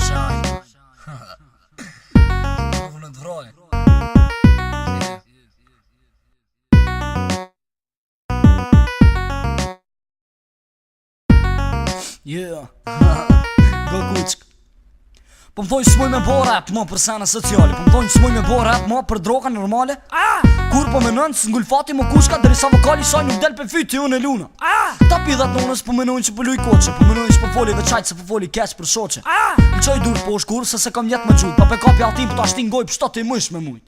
Shine. Kurvën e të vroj. Yeah. Go kuçk. Po më thonjë s'muj me bo rap, mo për sena sociali. Po më thonjë s'muj me bo rap, mo për droga normale. Kur po menojnë s'ngulfati mo kushka, derisa vokali saj nuk del për fyti unë e luna. Ta pidhat nonës po menojnë që po luj koqe, po menojnë që po foli veçajt se po foli keq për shoqe. Më qoj dur po shkur se kam jetë me gjut, pa pe kapi altim po ta shtin goj për shtot i mësh me mujt.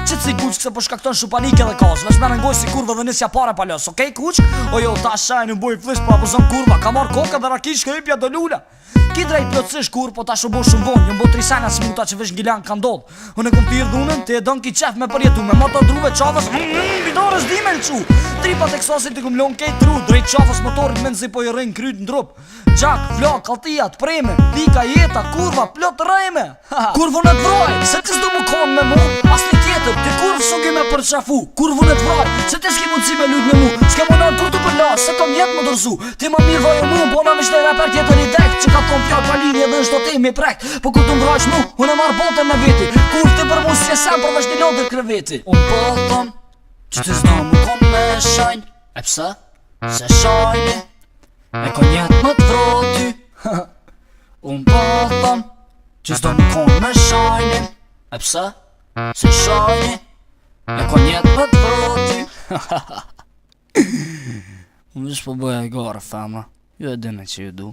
Qëtë si kuçk se po shkakton shupanike dhe kaz, vesh me rëngoj si kurva dhe nisja pare palos, okej kuçk? O jo ta shaj në boj flish pa pozon kurva, ka marr koka dhe rakish ka hypja do lula. Ki drejt plotësish kur po ta shobo shumë vonë, jom bo trisana smuta që vesh ngilan ka ndodh. Unë e kom tirë dhunën, ti e don ki qef me përjetu, me moto druve qafës, bidorës di me lqu. Tripa teksasit i kum lon kejt tru, drejt qafës motorit men zi po i rrin kryt në drup. Gjak, flak, kaltijat, preme, lika jeta, kurva, plot rejme. Kurvën e të vroj, se ti s'do më konë me mu, as një tjetër, ti kurv s'ugi me përqafu. Kurvën e të vroj, se ti s'ki mundësi me lut me mu, s'ke më nërë kur tu përla, se kom jetë më dërzu. Ti më mirë vojë mu, bona me shtoj raper tjetër i dekt, që ka ton fjall pa linje dhe shto ti mi prekt. Po ku t'u mbrojsh mu, unë e marrë bote me veti, kur ti për mu s'je sem për vesh një lodër kreveti. Unë po thom, që ti s'do më kom me shajn, e pse? Se shajni e kon jetë më të vroti. Unë po thom, që s'do më kom me shajnin, e pse? Se shajni e kon jetë më të vroti. Unë vish po bëja i gara fema, ju e dine që ju du.